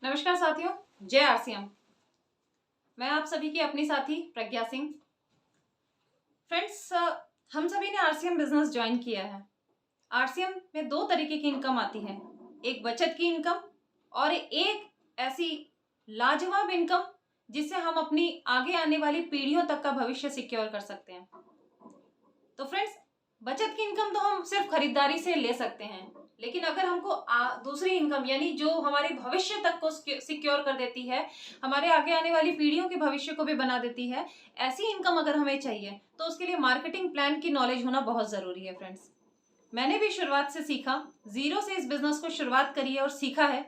नमस्कार साथियों, जय आरसीएम। मैं आप सभी की अपनी साथी प्रज्ञा सिंह। फ्रेंड्स, हम सभी ने आरसीएम बिजनेस ज्वाइन किया है। आरसीएम में दो तरीके की इनकम आती है, एक बचत की इनकम और एक ऐसी लाजवाब इनकम जिससे हम अपनी आगे आने वाली पीढ़ियों तक का भविष्य सिक्योर कर सकते हैं। तो फ्रेंड्स, बचत की इनकम तो हम सिर्फ खरीदारी से ले सकते हैं, लेकिन अगर हमको दूसरी इनकम यानी जो हमारे भविष्य तक को सिक्योर कर देती है, हमारे आगे आने वाली पीढ़ियों के भविष्य को भी बना देती है, ऐसी इनकम अगर हमें चाहिए तो उसके लिए मार्केटिंग प्लान की नॉलेज होना बहुत जरूरी है। फ्रेंड्स, मैंने भी शुरुआत से सीखा, जीरो से इस बिजनेस को शुरुआत करी है और सीखा है।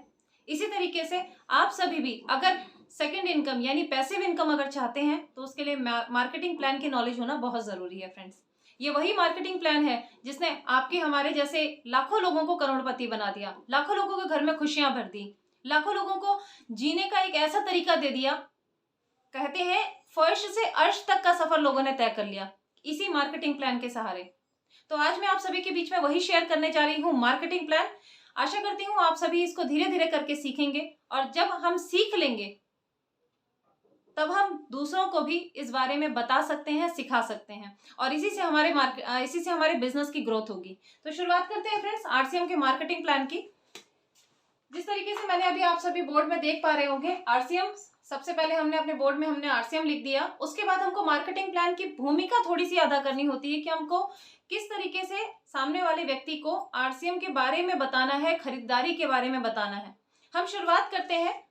इसी तरीके से आप सभी भी अगर सेकेंड इनकम यानी पैसिव इनकम अगर चाहते हैं तो उसके लिए मार्केटिंग प्लान की नॉलेज होना बहुत जरूरी है। फ्रेंड्स, ये वही मार्केटिंग प्लान है जिसने आपके हमारे जैसे लाखों लोगों को करोड़पति बना दिया, लाखों लोगों के घर में खुशियां भर दी, लाखों लोगों को जीने का एक ऐसा तरीका दे दिया। कहते हैं फर्श से अर्श तक का सफर लोगों ने तय कर लिया इसी मार्केटिंग प्लान के सहारे। तो आज मैं आप सभी के बीच में वही शेयर करने जा रही हूँ, मार्केटिंग प्लान। आशा करती हूँ आप सभी इसको धीरे धीरे करके सीखेंगे और जब हम सीख लेंगे तब हम दूसरों को भी इस बारे में बता सकते हैं, सिखा सकते हैं और इसी से हमारे बिजनेस की ग्रोथ होगी। तो शुरुआत करते हैं फ्रेंड्स आरसीएम के मार्केटिंग प्लान की। जिस तरीके से मैंने अभी आप सभी बोर्ड में देख पा रहे होंगे, आरसीएम सबसे पहले हमने अपने बोर्ड में हमने आरसीएम लिख दिया। उसके बाद हमको मार्केटिंग प्लान की भूमिका थोड़ी सी अदा करनी होती है कि हमको किस तरीके से सामने वाले व्यक्ति को आरसीएम के बारे में बताना है, खरीदारी के बारे में बताना है। हम शुरुआत करते हैं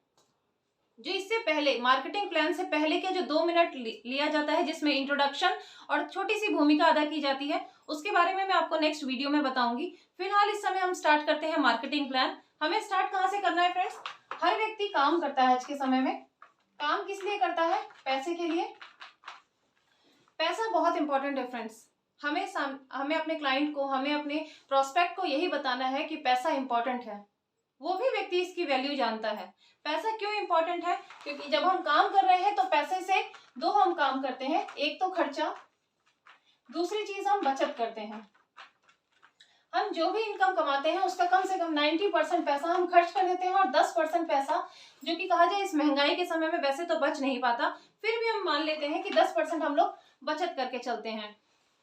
जो इससे पहले मार्केटिंग प्लान से पहले के जो 2 मिनट लिया जाता है जिसमें इंट्रोडक्शन और छोटी सी भूमिका अदा की जाती है, उसके बारे में मैं आपको नेक्स्ट वीडियो में बताऊंगी। फिलहाल इस समय हम स्टार्ट करते हैं मार्केटिंग प्लान। हमें स्टार्ट कहाँ से करना है फ्रेंड्स? हर व्यक्ति काम करता है आज के समय में। काम किस लिए करता है? पैसे के लिए। पैसा बहुत इंपॉर्टेंट है फ्रेंड्स। हमें अपने क्लाइंट को, हमें अपने प्रोस्पेक्ट को यही बताना है कि पैसा इंपॉर्टेंट है। वो भी व्यक्ति इसकी वैल्यू जानता है। पैसा क्यों इंपॉर्टेंट है? क्योंकि जब हम काम कर रहे हैं तो पैसे से दो हम काम करते हैं, एक तो खर्चा, दूसरी चीज हम बचत करते हैं। हम जो भी इनकम कमाते हैं उसका कम से कम 90% पैसा हम खर्च कर देते हैं और 10% पैसा, जो कि कहा जाए इस महंगाई के समय में वैसे तो बच नहीं पाता, फिर भी हम मान लेते हैं कि 10% हम लोग बचत करके चलते हैं।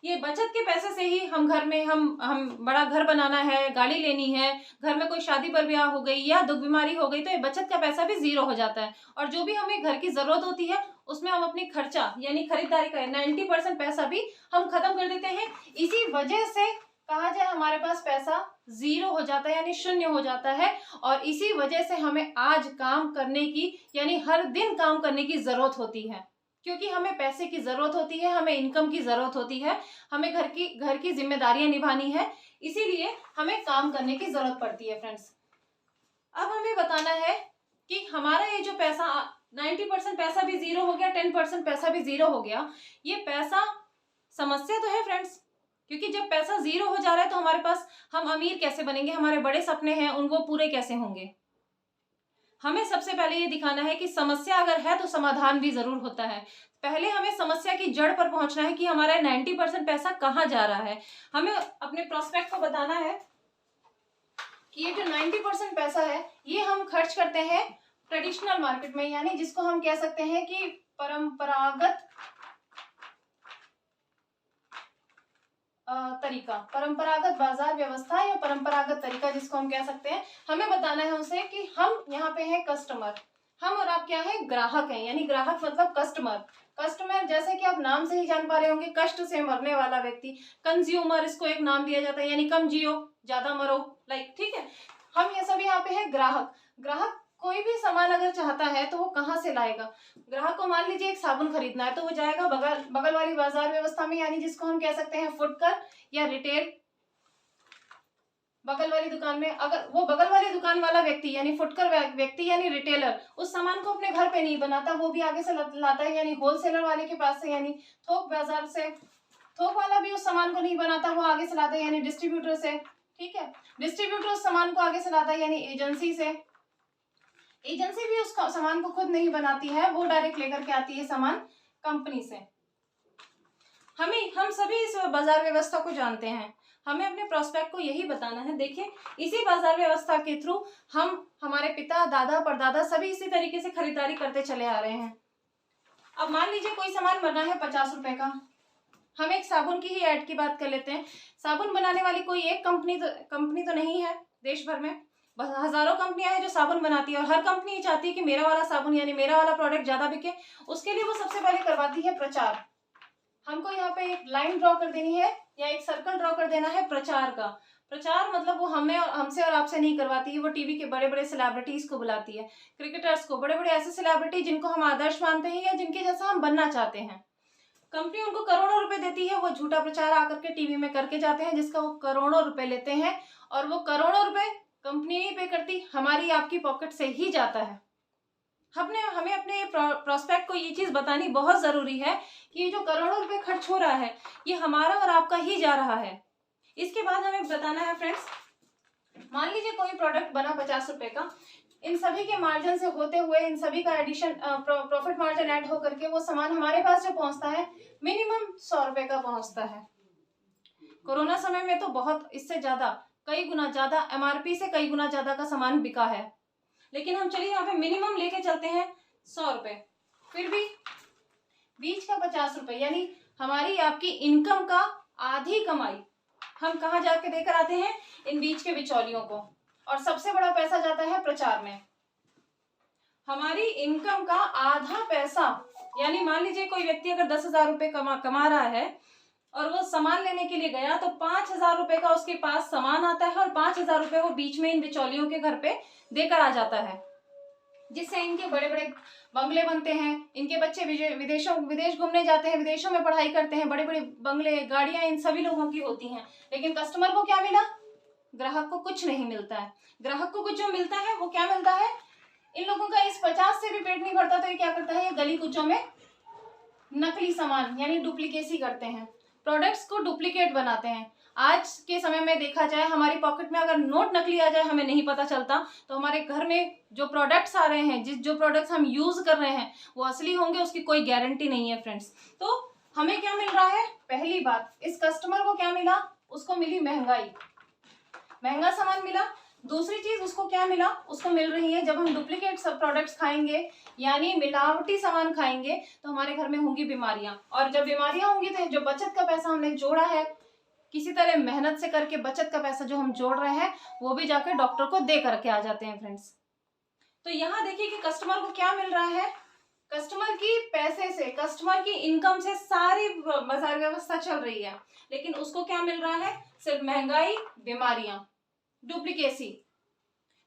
ये बचत के पैसे से ही हम घर में हम बड़ा घर बनाना है, गाड़ी लेनी है, घर में कोई शादी पर ब्याह हो गई या दुख बीमारी हो गई तो ये बचत का पैसा भी जीरो हो जाता है। और जो भी हमें घर की जरूरत होती है उसमें हम अपनी खर्चा यानी खरीदारी का 90% पैसा भी हम खत्म कर देते हैं। इसी वजह से कहा जाए हमारे पास पैसा जीरो हो जाता है यानी शून्य हो जाता है। और इसी वजह से हमें आज काम करने की यानी हर दिन काम करने की जरूरत होती है, क्योंकि हमें पैसे की जरूरत होती है, हमें इनकम की जरूरत होती है, हमें घर की जिम्मेदारियां निभानी है, इसीलिए हमें काम करने की जरूरत पड़ती है। फ्रेंड्स, अब हमें बताना है कि हमारा ये जो पैसा 90% पैसा भी जीरो हो गया, 10% पैसा भी जीरो हो गया, ये पैसा समस्या तो है फ्रेंड्स, क्योंकि जब पैसा जीरो हो जा रहा है तो हमारे पास हम अमीर कैसे बनेंगे, हमारे बड़े सपने हैं उनको पूरे कैसे होंगे। हमें सबसे पहले ये दिखाना है कि समस्या अगर है तो समाधान भी जरूर होता है। पहले हमें समस्या की जड़ पर पहुंचना है कि हमारा 90% पैसा कहाँ जा रहा है। हमें अपने प्रोस्पेक्ट को बताना है कि ये जो 90% पैसा है ये हम खर्च करते हैं ट्रेडिशनल मार्केट में, यानी जिसको हम कह सकते हैं कि परंपरागत तरीका, परंपरागत बाजार व्यवस्था या परंपरागत तरीका जिसको हम कह सकते हैं। हमें बताना है उसे कि हम यहाँ पे हैं कस्टमर, हम और आप क्या है? ग्राहक हैं, यानी ग्राहक मतलब कस्टमर। कस्टमर जैसे कि आप नाम से ही जान पा रहे होंगे, कष्ट से मरने वाला व्यक्ति। कंज्यूमर इसको एक नाम दिया जाता है, यानी कम जियो ज्यादा मरो, लाइक, ठीक है। हम ये सब यहाँ पे है ग्राहक। ग्राहक कोई भी सामान अगर चाहता है तो वो कहाँ से लाएगा? ग्राहक को मान लीजिए एक साबुन खरीदना है तो वो जाएगा बगल वाली बाजार व्यवस्था में, यानी जिसको हम कह सकते हैं फुटकर या रिटेल, बगल वाली दुकान में। अगर वो बगल वाली दुकान वाला व्यक्ति यानी फुटकर व्यक्ति यानी रिटेलर उस सामान को अपने घर पे नहीं बनाता, वो भी आगे से लाता है, यानी होलसेलर वाले के पास से, यानी थोक बाजार से। थोक वाला भी उस सामान को नहीं बनाता, वो आगे से लाता है यानी डिस्ट्रीब्यूटर से, ठीक है। डिस्ट्रीब्यूटर उस सामान को आगे से लाता है यानी एजेंसी से। एजेंसी भी उस सामान को खुद नहीं बनाती है, वो डायरेक्ट लेकर के आती है सामान कंपनी से। हम सभी इस बाजार व्यवस्था को जानते हैं। हमें अपने प्रोस्पेक्ट को यही बताना है। देखिए, इसी बाजार व्यवस्था के थ्रू हम, हमारे पिता, दादा, परदादा सभी इसी तरीके से खरीदारी करते चले आ रहे हैं। अब मान लीजिए कोई सामान बना है 50 रुपए का, हम एक साबुन की ही ऐड की बात कर लेते हैं। साबुन बनाने वाली कोई एक कंपनी तो नहीं है देश भर में, बस हजारों कंपनियां हैं जो साबुन बनाती है, और हर कंपनी ये चाहती है कि मेरा वाला साबुन यानी मेरा वाला प्रोडक्ट ज्यादा बिके। उसके लिए वो सबसे पहले करवाती है प्रचार। हमको यहाँ पे एक लाइन ड्रॉ कर देनी है या एक सर्कल ड्रॉ कर देना है प्रचार का। प्रचार मतलब वो हमसे और आपसे नहीं करवाती है, वो टीवी के बड़े बड़े सेलिब्रिटीज को बुलाती है, क्रिकेटर्स को, बड़े बड़े ऐसे सेलिब्रिटी जिनको हम आदर्श मानते हैं या जिनके जैसा हम बनना चाहते हैं। कंपनी उनको करोड़ों रुपए देती है, वो झूठा प्रचार आकर के टीवी में करके जाते हैं, जिसका वो करोड़ों रुपए लेते हैं, और वो करोड़ों रुपए कंपनी नहीं पे करती, हमारी आपकी पॉकेट से ही जाता है। हमें अपने प्रोस्पेक्ट को ये चीज बतानी बहुत जरूरी है कि ये जो करोड़ों रुपए खर्च हो रहा है ये हमारा और आपका ही जा रहा है। इसके बाद हमें बताना है फ्रेंड्स, मान लीजिए कोई प्रोडक्ट बना 50 रुपए का, इन सभी के मार्जिन से होते हुए, इन सभी का एडिशन, प्रॉफिट मार्जिन ऐड होकर के वो सामान हमारे पास जो पहुंचता है मिनिमम 100 रुपए का पहुंचता है। कोरोना समय में तो बहुत, इससे ज्यादा, कई गुना ज्यादा, एमआरपी से कई गुना ज्यादा का सामान बिका है, लेकिन हम चलिए यहाँ पे मिनिमम लेके चलते हैं 100 रुपए। फिर भी बीच का 50 रुपए, यानी हमारी आपकी इनकम का आधी कमाई हम कहाँ जाके देकर आते हैं, इन बीच के बिचौलियों को, और सबसे बड़ा पैसा जाता है प्रचार में। हमारी इनकम का आधा पैसा, यानी मान लीजिए कोई व्यक्ति अगर 10,000 रुपए कमा रहा है और वो सामान लेने के लिए गया, तो 5,000 रुपए का उसके पास सामान आता है और 5,000 रुपए वो बीच में इन बिचौलियों के घर पे देकर आ जाता है, जिससे इनके बड़े बड़े बंगले बनते हैं, इनके बच्चे विदेश घूमने जाते हैं, विदेशों में पढ़ाई करते हैं, बड़े बड़े बंगले, गाड़ियां इन सभी लोगों की होती हैं। लेकिन कस्टमर को क्या मिला? ग्राहक को कुछ नहीं मिलता है। ग्राहक को कुछ जो मिलता है वो क्या मिलता है? इन लोगों का इस 50 से भी पेट नहीं भरता, तो ये क्या करता है, ये गली कुचों में नकली सामान यानी डुप्लीकेसी करते हैं, प्रोडक्ट्स को डुप्लीकेट बनाते हैं। आज के समय में देखा जाए, हमारी पॉकेट में अगर नोट नकली आ जाए हमें नहीं पता चलता, तो हमारे घर में जो प्रोडक्ट्स आ रहे हैं, जो प्रोडक्ट्स हम यूज कर रहे हैं वो असली होंगे, उसकी कोई गारंटी नहीं है फ्रेंड्स। तो हमें क्या मिल रहा है? पहली बात, इस कस्टमर को क्या मिला? उसको मिली महंगाई, महंगा सामान मिला। दूसरी चीज उसको क्या मिला? उसको मिल रही है, जब हम डुप्लीकेट सब प्रोडक्ट्स खाएंगे यानी मिलावटी सामान खाएंगे तो हमारे घर में होंगी बीमारियां, और जब बीमारियां होंगी तो जो बचत का पैसा हमने जोड़ा है, किसी तरह मेहनत से करके बचत का पैसा जो हम जोड़ रहे हैं, वो भी जाकर डॉक्टर को दे करके आ जाते हैं फ्रेंड्स। तो यहाँ देखिए कि कस्टमर को क्या मिल रहा है, कस्टमर की पैसे से, कस्टमर की इनकम से सारी बाजार व्यवस्था चल रही है, लेकिन उसको क्या मिल रहा है? सिर्फ महंगाई, बीमारियां, डुप्लीकेसी।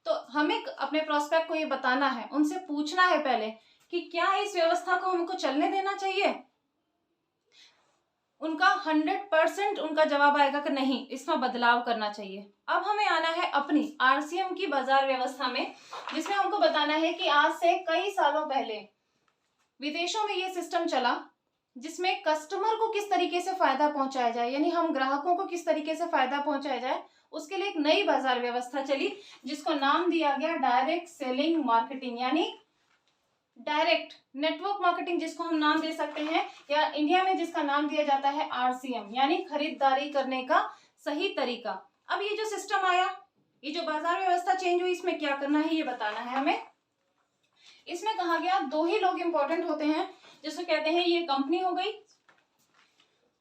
तो हमें अपने प्रोस्पेक्ट को ये बताना है, उनसे पूछना है पहले कि क्या इस व्यवस्था को हमको चलने देना चाहिए। उनका 100% उनका जवाब आएगा कि नहीं, इसमें बदलाव करना चाहिए। अब हमें आना है अपनी आरसीएम की बाजार व्यवस्था में, जिसमें हमको बताना है कि आज से कई सालों पहले विदेशों में ये सिस्टम चला, जिसमें कस्टमर को किस तरीके से फायदा पहुंचाया जाए, यानी हम ग्राहकों को किस तरीके से फायदा पहुंचाया जाए, उसके लिए एक नई बाजार व्यवस्था चली, जिसको नाम दिया गया डायरेक्ट सेलिंग मार्केटिंग, यानी डायरेक्ट नेटवर्क मार्केटिंग, जिसको हम नाम दे सकते हैं, या इंडिया में जिसका नाम दिया जाता है आरसीएम, यानी खरीदारी करने का सही तरीका। अब ये जो सिस्टम आया, ये जो बाजार व्यवस्था चेंज हुई, इसमें क्या करना है ये बताना है हमें। इसमें कहा गया 2 ही लोग इंपॉर्टेंट होते हैं, जिसको कहते हैं, ये कंपनी हो गई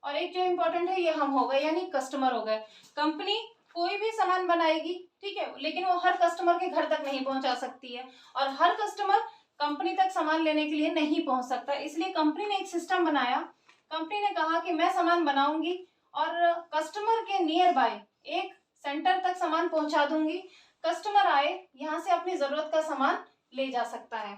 और एक जो इंपॉर्टेंट है ये हम हो गए, यानी कस्टमर हो गए। कंपनी कोई भी सामान बनाएगी, ठीक है, लेकिन वो हर कस्टमर के घर तक नहीं पहुंचा सकती है, और हर कस्टमर कंपनी तक सामान लेने के लिए नहीं पहुंच सकता। इसलिए कंपनी ने एक सिस्टम बनाया। कंपनी ने कहा कि मैं सामान बनाऊंगी और कस्टमर के नियर बाय एक सेंटर तक सामान पहुंचा दूंगी, कस्टमर आए यहाँ से अपनी जरूरत का सामान ले जा सकता है।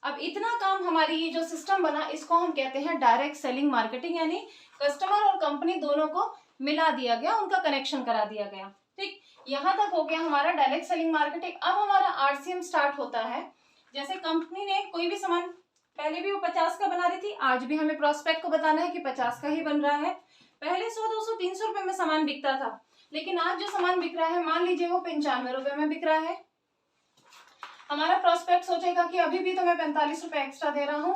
अब इतना काम हमारी ये जो सिस्टम बना, इसको हम कहते हैं डायरेक्ट सेलिंग मार्केटिंग, यानी कस्टमर और कंपनी दोनों को मिला दिया गया, उनका कनेक्शन करा दिया गया। ठीक, यहाँ तक हो गया हमारा डायरेक्ट सेलिंग मार्केटिंग। अब हमारा आरसीएम स्टार्ट होता है। जैसे कंपनी ने कोई भी सामान, पहले भी वो 50 का बना रही थी, आज भी हमें प्रोस्पेक्ट को बताना है कि 50 का ही बन रहा है। पहले 100, 200, 300 रुपए में सामान बिकता था, लेकिन आज जो सामान बिक रहा है, मान लीजिए वो 95 रुपए में बिक रहा है। हमारा प्रोस्पेक्ट सोचेगा कि अभी भी तो मैं 45 रुपए एक्स्ट्रा दे रहा हूं।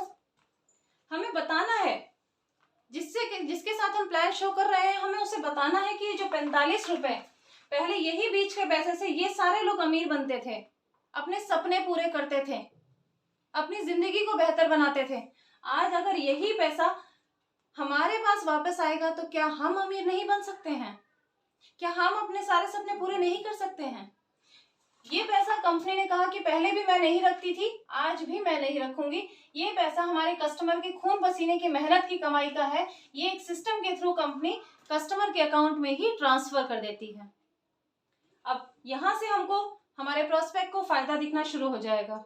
हमें बताना है जिसके साथ हम प्लान शो कर रहे हैं, हमें उसे बताना है कि ये जो 45 रुपए पहले यही बीच के पैसे से ये सारे लोग अमीर बनते थे, अपने सपने पूरे करते थे, अपनी जिंदगी को बेहतर बनाते थे। आज अगर यही पैसा हमारे पास वापस आएगा तो क्या हम अमीर नहीं बन सकते हैं? क्या हम अपने सारे सपने पूरे नहीं कर सकते हैं? ये पैसा कंपनी ने कहा कि पहले भी मैं नहीं रखती थी, आज भी मैं नहीं रखूंगी। ये पैसा हमारे कस्टमर के खून पसीने की मेहनत की कमाई का है। ये एक सिस्टम के थ्रू कंपनी कस्टमर के अकाउंट में ही ट्रांसफर कर देती है। अब यहां से हमको हमारे प्रोस्पेक्ट को फायदा दिखना शुरू हो जाएगा।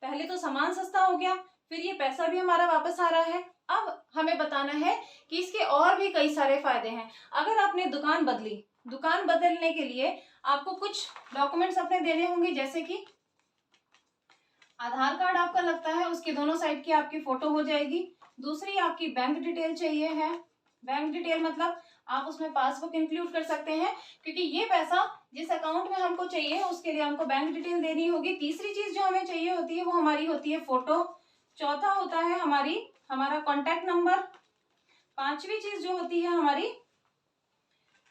पहले तो सामान सस्ता हो गया, फिर ये पैसा भी हमारा वापस आ रहा है। अब हमें बताना है कि इसके और भी कई सारे फायदे हैं। अगर आपने दुकान बदली, दुकान बदलने के लिए आपको कुछ डॉक्यूमेंट्स अपने देने होंगे, जैसे कि आधार कार्ड आपका लगता है, उसके दोनों साइड की आपकी फोटो हो जाएगी। दूसरी आपकी बैंक डिटेल चाहिए है। बैंक डिटेल मतलब आप उसमें पासबुक इंक्लूड कर सकते हैं, क्योंकि ये पैसा जिस अकाउंट में हमको चाहिए उसके लिए हमको बैंक डिटेल देनी होगी। तीसरी चीज जो हमें चाहिए होती है वो हमारी होती है फोटो। चौथा होता है हमारा कॉन्टैक्ट नंबर। पांचवी चीज जो होती है हमारी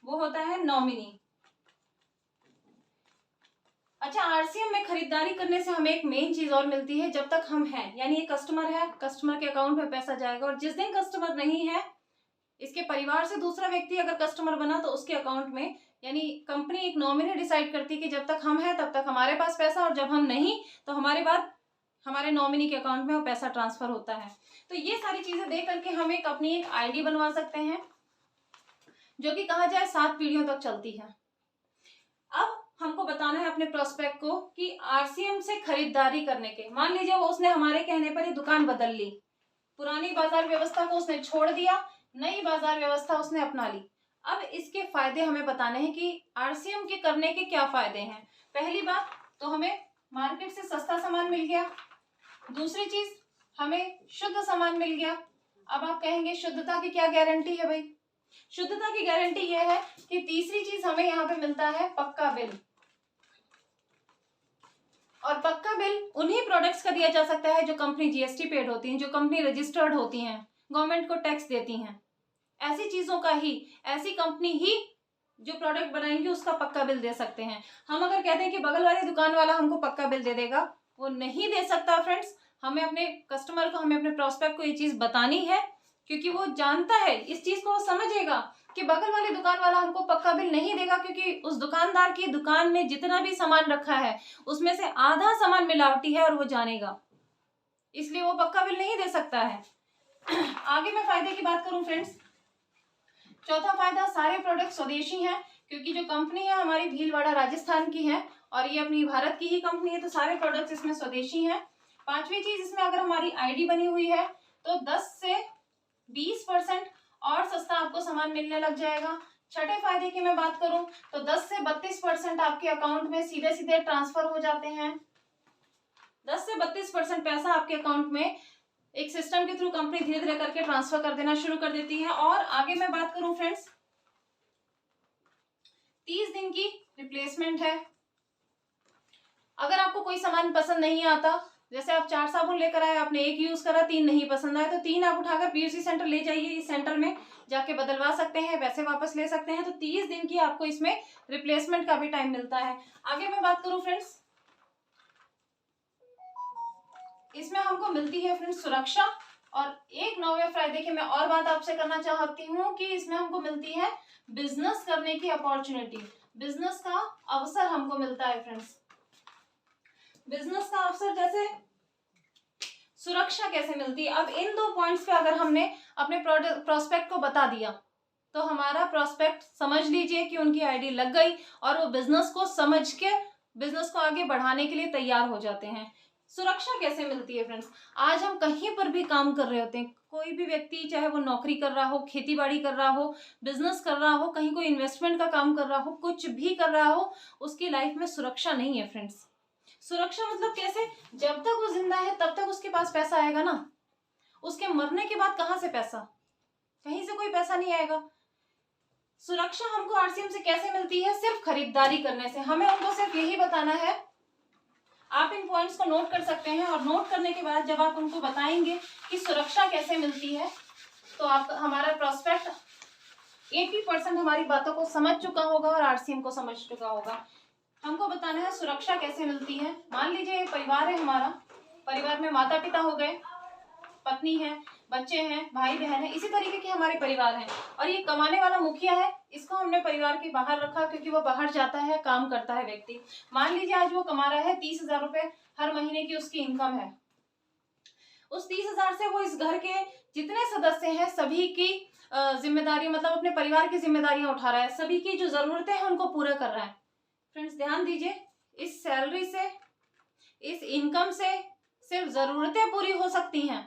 वो होता है नॉमिनी। अच्छा, आरसीएम में खरीदारी करने से हमें एक मेन चीज और मिलती है, जब तक हम हैं, यानी ये कस्टमर है, कस्टमर के अकाउंट में पैसा जाएगा। और जिस दिन कस्टमर नहीं है, इसके परिवार से दूसरा व्यक्ति अगर कस्टमर बना तो उसके अकाउंट में, यानी कंपनी एक नॉमिनी डिसाइड करती है कि जब तक हम हैं तब तक हमारे पास पैसा, और जब हम नहीं तो हमारे बाद हमारे नॉमिनी के अकाउंट में वो पैसा ट्रांसफर होता है। तो ये सारी चीजें देख करके हम अपनी एक आईडी बनवा सकते हैं, जो कि कहा जाए 7 पीढ़ियों तक चलती है। अब हमको बताना है अपने प्रोस्पेक्ट को कि आरसीएम से खरीदारी करने के, मान लीजिए वो उसने हमारे कहने पर ही दुकान बदल ली, पुरानी बाजार व्यवस्था को उसने छोड़ दिया, नई बाजार व्यवस्था उसने अपना ली। अब इसके फायदे हमें बताने हैं कि आरसीएम के करने के क्या फायदे हैं। पहली बात तो हमें मार्केट से सस्ता सामान मिल गया। दूसरी चीज, हमें शुद्ध सामान मिल गया। अब आप कहेंगे शुद्धता की क्या गारंटी है भाई? शुद्धता की गारंटी यह है कि तीसरी चीज हमें यहाँ पे मिलता है पक्का बिल। और पक्का बिल उन्हीं प्रोडक्ट्स का दिया जा सकता है जो कंपनी जीएसटी पेड होती हैं, जो कंपनी रजिस्टर्ड होती हैं, गवर्नमेंट को टैक्स देती हैं। ऐसी चीजों का ही, ऐसी कंपनी ही जो प्रोडक्ट बनाएंगे उसका पक्का बिल दे सकते हैं। हम अगर कहते हैं कि बगल वाली दुकान वाला हमको पक्का बिल दे देगा, वो नहीं दे सकता फ्रेंड्स। हमें अपने कस्टमर को, हमें अपने प्रोस्पेक्ट को ये चीज बतानी है, क्योंकि वो जानता है इस चीज को, वो समझेगा कि बगल वाली दुकान वाला हमको पक्का बिल नहीं देगा, क्योंकि उस दुकानदार की दुकान में जितना भी सामान रखा है उसमें से आधा सामान मिलावटी है और वो जानेगा, इसलिए वो पक्का बिल नहीं दे सकता है। आगे मैं फायदे की बात करूं फ्रेंड्स, चौथा फायदा, सारे प्रोडक्ट स्वदेशी हैं, क्योंकि जो कंपनी है हमारी भीलवाड़ा राजस्थान की है और ये अपनी भारत की ही कंपनी है, तो सारे प्रोडक्ट्स इसमें स्वदेशी हैं। पांचवी चीज, इसमें अगर हमारी आईडी बनी हुई है तो 10 से 20% और सस्ता आपको सामान मिलने लग जाएगा। छठे फायदे की मैं बात करूं तो 10 से 32% आपके अकाउंट में सीधे सीधे ट्रांसफर हो जाते हैं। 10 से 32% पैसा आपके अकाउंट में एक सिस्टम के थ्रू कंपनी धीरे धीरे करके ट्रांसफर कर देना शुरू कर देती है। और आगे मैं बात करूं फ्रेंड्स, 30 दिन की रिप्लेसमेंट है। अगर आपको कोई सामान पसंद नहीं आता, जैसे आप 4 साबुन लेकर आए, आपने एक यूज करा, 3 नहीं पसंद आए, तो 3 आप उठाकर पीयूसी सेंटर ले जाइए, इस सेंटर में जाके बदलवा सकते हैं, पैसे वापस ले सकते हैं। तो 30 दिन की आपको इसमें रिप्लेसमेंट का भी टाइम मिलता है। आगे मैं बात करूं फ्रेंड्स, इसमें हमको मिलती है फ्रेंड्स सुरक्षा। और एक 9वें फायदे की मैं और बात आपसे करना चाहती हूँ कि इसमें हमको मिलती है बिजनेस करने की अपॉर्चुनिटी, बिजनेस का अवसर हमको मिलता है फ्रेंड्स। बिजनेस का अवसर जैसे सुरक्षा कैसे मिलती है, अब इन 2 पॉइंट्स पे अगर हमने अपने प्रोस्पेक्ट को बता दिया तो हमारा प्रोस्पेक्ट समझ लीजिए कि उनकी आईडी लग गई और वो बिजनेस को समझ के बिजनेस को आगे बढ़ाने के लिए तैयार हो जाते हैं। सुरक्षा कैसे मिलती है फ्रेंड्स, आज हम कहीं पर भी काम कर रहे होते हैं, कोई भी व्यक्ति चाहे वो नौकरी कर रहा हो, खेती बाड़ी कर रहा हो, बिजनेस कर रहा हो, कहीं कोई इन्वेस्टमेंट का काम कर रहा हो, कुछ भी कर रहा हो, उसकी लाइफ में सुरक्षा नहीं है फ्रेंड्स। सुरक्षा मतलब कैसे, जब तक वो जिंदा है तब तक उसके पास पैसा आएगा ना, उसके मरने के बाद कहां से पैसा, कहीं से कोई पैसा नहीं आएगा। सुरक्षा हमको आरसीएम से कैसे मिलती है, सिर्फ खरीदारी करने से। हमें उनको सिर्फ यही बताना है। आप इन पॉइंट्स को नोट कर सकते हैं और नोट करने के बाद जब आप उनको बताएंगे कि सुरक्षा कैसे मिलती है, तो आप हमारा प्रोस्पेक्ट 80% हमारी बातों को समझ चुका होगा और आरसीएम को समझ चुका होगा। हमको बताना है सुरक्षा कैसे मिलती है। मान लीजिए ये परिवार है हमारा, परिवार में माता पिता हो गए, पत्नी है, बच्चे हैं, भाई बहन है, इसी तरीके के हमारे परिवार हैं। और ये कमाने वाला मुखिया है, इसको हमने परिवार के बाहर रखा क्योंकि वो बाहर जाता है, काम करता है व्यक्ति। मान लीजिए आज वो कमा रहा है 30,000 रुपए हर महीने की उसकी इनकम है। उस 30,000 से वो इस घर के जितने सदस्य हैं सभी की जिम्मेदारी, मतलब अपने परिवार की जिम्मेदारियां उठा रहा है, सभी की जो जरूरतें हैं उनको पूरा कर रहा है। फ्रेंड्स ध्यान दीजिए, इस सैलरी से, इस इनकम से सिर्फ जरूरतें पूरी हो सकती हैं।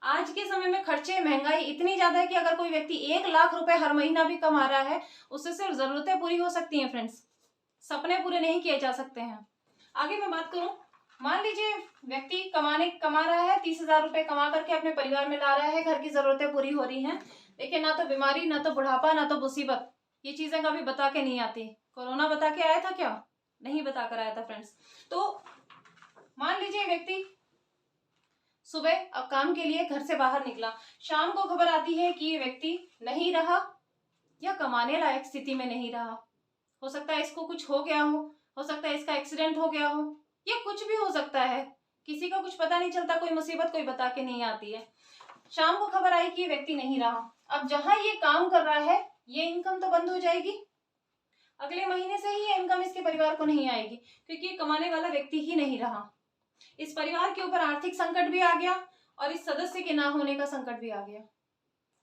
आज के समय में खर्चे, महंगाई इतनी ज्यादा है कि अगर कोई व्यक्ति 1,00,000 रुपए हर महीना भी कमा रहा है, उससे सिर्फ जरूरतें पूरी हो सकती हैं फ्रेंड्स, सपने पूरे नहीं किए जा सकते हैं। आगे मैं बात करूं, मान लीजिए व्यक्ति कमा रहा है 30,000 रुपए कमा करके अपने परिवार में ला रहा है, घर की जरूरतें पूरी हो रही हैं। देखिए ना तो बीमारी, ना तो बुढ़ापा, ना तो मुसीबत, ये चीजें कभी बता के नहीं आती। कोरोना बता के आया था क्या? नहीं बता कर आया था फ्रेंड्स। तो मान लीजिए व्यक्ति सुबह अब काम के लिए घर से बाहर निकला, शाम को खबर आती है कि ये व्यक्ति नहीं रहा या कमाने लायक स्थिति में नहीं रहा। हो सकता है इसको कुछ हो गया हो सकता है इसका एक्सीडेंट हो गया हो, या कुछ भी हो सकता है, किसी का कुछ पता नहीं चलता, कोई मुसीबत कोई बता के नहीं आती है। शाम को खबर आई कि ये व्यक्ति नहीं रहा। अब जहां ये काम कर रहा है ये इनकम तो बंद हो जाएगी, अगले महीने से ही ये इनकम इसके परिवार को नहीं आएगी क्योंकि ये कमाने वाला व्यक्ति ही नहीं रहा। इस परिवार के ऊपर आर्थिक संकट भी आ गया और इस सदस्य के ना होने का संकट भी आ गया,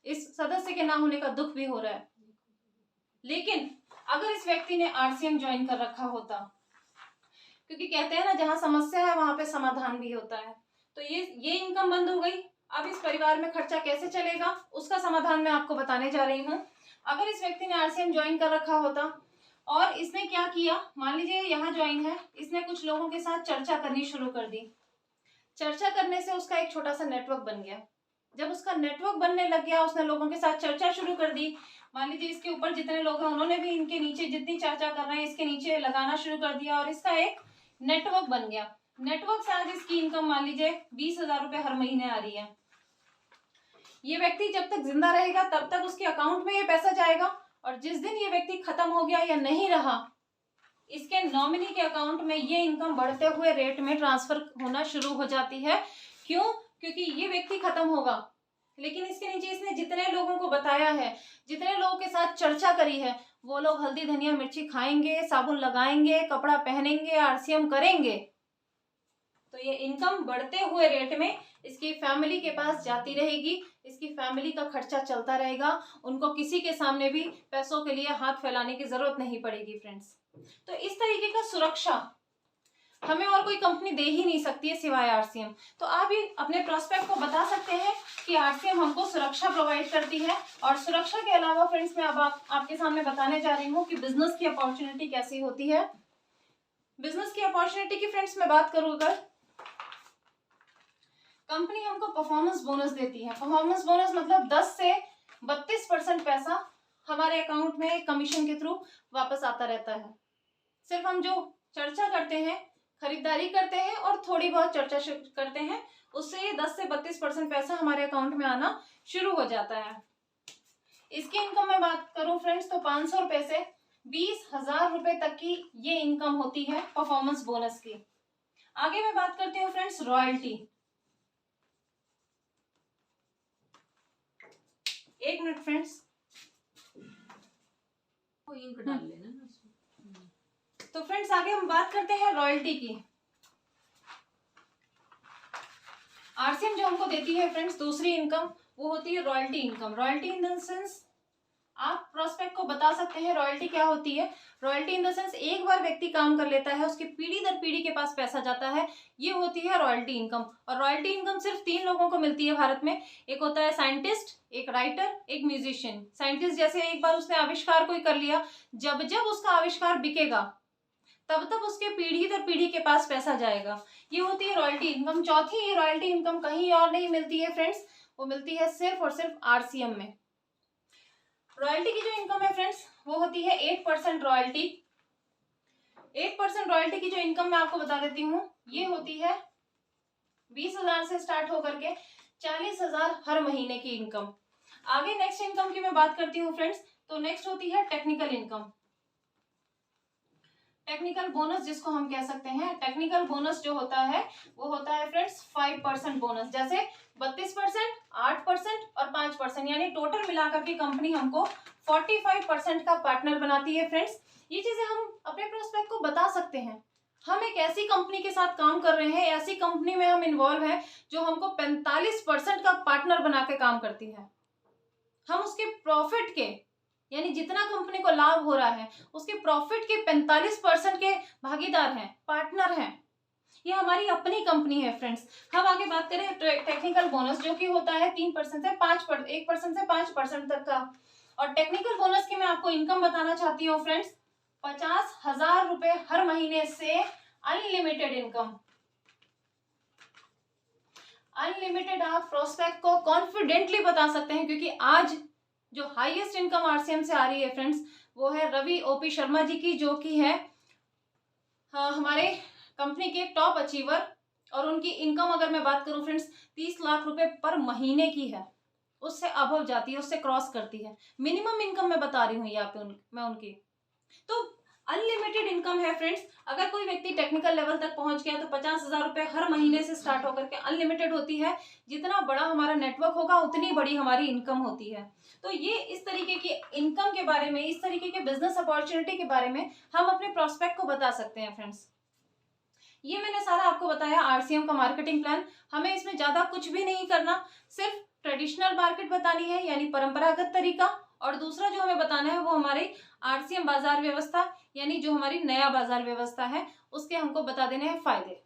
इस सदस्य के ना होने का दुख भी हो रहा है। लेकिन अगर इस व्यक्ति ने आरसीएम ज्वाइन कर रखा होता, क्योंकि कहते हैं ना जहां समस्या है वहां पे समाधान भी होता है, तो ये इनकम बंद हो गई। अब इस परिवार में खर्चा कैसे चलेगा उसका समाधान मैं आपको बताने जा रही हूँ। अगर इस व्यक्ति ने आरसीएम ज्वाइन कर रखा होता और इसने क्या किया, मान लीजिए यहाँ ज्वाइन है, इसने कुछ लोगों के साथ चर्चा करनी शुरू कर दी। चर्चा करने से उसका एक छोटा सा नेटवर्क बन गया। जब उसका नेटवर्क बनने लग गया, उसने लोगों के साथ चर्चा शुरू कर दी। मान लीजिए इसके ऊपर जितने लोग हैं उन्होंने भी इनके नीचे जितनी चर्चा कर रहे हैं इसके नीचे लगाना शुरू कर दिया और इसका एक नेटवर्क बन गया। नेटवर्क से आज इसकी इनकम मान लीजिए 20,000 रुपए हर महीने आ रही है। ये व्यक्ति जब तक जिंदा रहेगा तब तक उसके अकाउंट में ये पैसा जाएगा, और जिस दिन ये व्यक्ति खत्म हो गया या नहीं रहा, इसके नॉमिनी के अकाउंट में ये इनकम बढ़ते हुए रेट में ट्रांसफर होना शुरू हो जाती है। क्यों? क्योंकि ये व्यक्ति खत्म होगा, लेकिन इसके नीचे इसने जितने लोगों को बताया है, जितने लोगों के साथ चर्चा करी है, वो लोग हल्दी धनिया मिर्ची खाएंगे, साबुन लगाएंगे, कपड़ा पहनेंगे, आरसीएम करेंगे, तो ये इनकम बढ़ते हुए रेट में इसकी फैमिली के पास जाती रहेगी, इसकी फैमिली का खर्चा चलता रहेगा, उनको किसी के सामने भी पैसों के लिए हाथ फैलाने की जरूरत नहीं पड़ेगी फ्रेंड्स। तो इस तरीके का सुरक्षा हमें और कोई कंपनी दे ही नहीं सकती है सिवाय आरसीएम। तो आप ये अपने प्रोस्पेक्ट को बता सकते हैं कि आरसीएम हमको सुरक्षा प्रोवाइड करती है। और सुरक्षा के अलावा फ्रेंड्स मैं अब आपके सामने बताने जा रही हूँ कि बिजनेस की अपॉर्चुनिटी कैसी होती है। बिजनेस की अपॉर्चुनिटी की फ्रेंड्स मैं बात करूँ, अगर कंपनी हमको परफॉर्मेंस बोनस देती है। परफॉर्मेंस बोनस मतलब 10 से 32% पैसा हमारे अकाउंट में कमीशन के थ्रू वापस आता रहता है। सिर्फ हम जो चर्चा करते हैं, खरीदारी करते हैं और थोड़ी बहुत चर्चा करते हैं, उससे ये 10 से 32% पैसा हमारे अकाउंट में आना शुरू हो जाता है। इसकी इनकम में बात करूं फ्रेंड्स तो 500 रुपए से 20,000 रुपए तक की ये इनकम होती है परफॉर्मेंस बोनस की। आगे मैं बात करती हूँ फ्रेंड्स रॉयल्टी। एक मिनट फ्रेंड्स, इंक डाल लेना ना। तो फ्रेंड्स आगे हम बात करते हैं रॉयल्टी की। आरसीएम जो हमको देती है फ्रेंड्स दूसरी इनकम, वो होती है royalty income. Royalty in the sense आप प्रोस्पेक्ट को बता सकते हैं रॉयल्टी क्या होती है। रॉयल्टी इन द सेंस एक बार व्यक्ति काम कर लेता है, उसकी पीढ़ी दर पीढ़ी के पास पैसा जाता है, ये होती है रॉयल्टी इनकम। और रॉयल्टी इनकम सिर्फ 3 लोगों को मिलती है भारत में। एक होता है साइंटिस्ट, एक राइटर, एक म्यूजिशियन। साइंटिस्ट जैसे एक बार उसने आविष्कार कोई कर लिया, जब जब उसका आविष्कार बिकेगा तब तब उसके पीढ़ी दर पीढ़ी के पास पैसा जाएगा, ये होती है रॉयल्टी इनकम। चौथी ये रॉयल्टी इनकम कहीं और नहीं मिलती है फ्रेंड्स, वो मिलती है सिर्फ और सिर्फ आरसीएम में। रॉयल्टी की जो इनकम है फ्रेंड्स वो होती है 8% रॉयल्टी। 8% रॉयल्टी की जो इनकम मैं आपको बता देती हूँ, ये होती है 20,000 से स्टार्ट होकर के 40,000 हर महीने की इनकम। आगे नेक्स्ट इनकम की मैं बात करती हूँ फ्रेंड्स, तो नेक्स्ट होती है टेक्निकल इनकम। टेक्निकल बोनस जिसको हम कह सकते हैं, टेक्निकल बोनस जो होता है वो होता है फ्रेंड्स 5% बोनस। जैसे 32%, 8% और 5%, यानी टोटल मिलाकर के कंपनी हमको 45% का पार्टनर बनाती है फ्रेंड्स। ये चीजें हम अपने प्रोस्पेक्ट को बता सकते हैं। हम एक ऐसी कंपनी के साथ काम कर रहे हैं, ऐसी कंपनी में हम इन्वॉल्व हैं जो हमको 45% का पार्टनर बना के काम करती है। हम उसके प्रॉफिट के, यानी जितना कंपनी को लाभ हो रहा है उसके प्रॉफिट के 45% के भागीदार हैं, पार्टनर हैं। ये हमारी अपनी कंपनी है फ्रेंड्स। हम आगे बात करें टेक्निकल बोनस जो कि होता है 3% से 1% से 5% तक का। और टेक्निकल बोनस की मैं आपको इनकम बताना चाहती हूँ फ्रेंड्स, 50,000 रुपए हर महीने से अनलिमिटेड इनकम। अनलिमिटेड आप प्रोस्पेक्ट को कॉन्फिडेंटली बता सकते हैं, क्योंकि आज जो हाईएस्ट इनकम आरसीएम से आ रही है फ्रेंड्स वो है रवि ओपी शर्मा जी की, जो कि है हमारे कंपनी के टॉप अचीवर। और उनकी इनकम अगर मैं बात करूं फ्रेंड्स 30 लाख रुपए पर महीने की है, उससे अबव जाती है, उससे क्रॉस करती है। मिनिमम इनकम मैं बता रही हूँ यहाँ पे मैं उनकी। तो अनलिमिटेड इनकम है फ्रेंड्स। अगर कोई व्यक्ति टेक्निकल लेवल तक पहुंच गया तो 50,000 रुपए हर महीने से स्टार्ट होकर के अनलिमिटेड होती है। जितना बड़ा हमारा नेटवर्क होगा उतनी बड़ी हमारी इनकम होती है। तो ये इस तरीके की इनकम के बारे में, इस तरीके के बिजनेस अपॉर्चुनिटी के बारे में हम अपने प्रोस्पेक्ट को बता सकते हैं फ्रेंड्स। ये मैंने सारा आपको बताया आरसीएम का मार्केटिंग प्लान। हमें इसमें ज्यादा कुछ भी नहीं करना, सिर्फ ट्रेडिशनल मार्केट बतानी है, यानी परंपरागत तरीका। और दूसरा जो हमें बताना है वो हमारी आरसीएम बाजार व्यवस्था, यानी जो हमारी नया बाजार व्यवस्था है, उसके हमको बता देने हैं फायदे।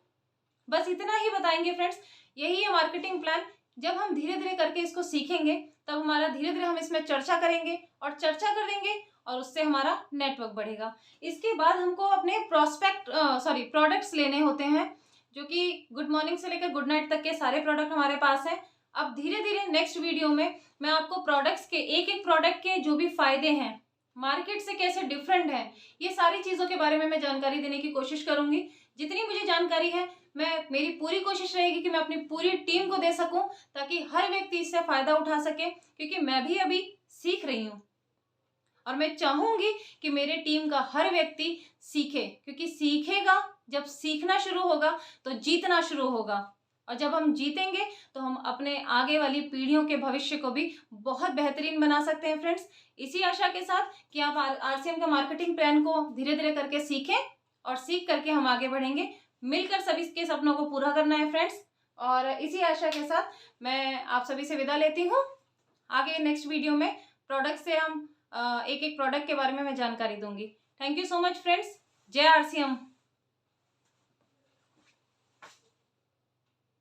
बस इतना ही बताएंगे फ्रेंड्स। यही है मार्केटिंग प्लान। जब हम धीरे धीरे करके इसको सीखेंगे तब हमारा धीरे धीरे हम इसमें चर्चा करेंगे और चर्चा कर देंगे और उससे हमारा नेटवर्क बढ़ेगा। इसके बाद हमको अपने प्रोडक्ट्स लेने होते हैं, जो कि गुड मॉर्निंग से लेकर गुड नाइट तक के सारे प्रोडक्ट हमारे पास हैं। अब धीरे धीरे नेक्स्ट वीडियो में मैं आपको प्रोडक्ट्स के, एक एक प्रोडक्ट के जो भी फायदे हैं, मार्केट से कैसे डिफरेंट है, ये सारी चीजों के बारे में मैं जानकारी देने की कोशिश करूंगी। जितनी मुझे जानकारी है मेरी पूरी कोशिश रहेगी कि मैं अपनी पूरी टीम को दे सकूं, ताकि हर व्यक्ति इससे फायदा उठा सके। क्योंकि मैं भी अभी सीख रही हूं और मैं चाहूंगी कि मेरे टीम का हर व्यक्ति सीखे, क्योंकि सीखेगा, जब सीखना शुरू होगा तो जीतना शुरू होगा। और जब हम जीतेंगे तो हम अपने आगे वाली पीढ़ियों के भविष्य को भी बहुत बेहतरीन बना सकते हैं फ्रेंड्स। इसी आशा के साथ कि आप आरसीएम का मार्केटिंग प्लान को धीरे धीरे करके सीखें और सीख करके हम आगे बढ़ेंगे। मिलकर सभी के सपनों को पूरा करना है फ्रेंड्स। और इसी आशा के साथ मैं आप सभी से विदा लेती हूँ। आगे नेक्स्ट वीडियो में प्रोडक्ट से हम एक एक प्रोडक्ट के बारे में मैं जानकारी दूंगी। Thank you so much friends. जय आरसीएम।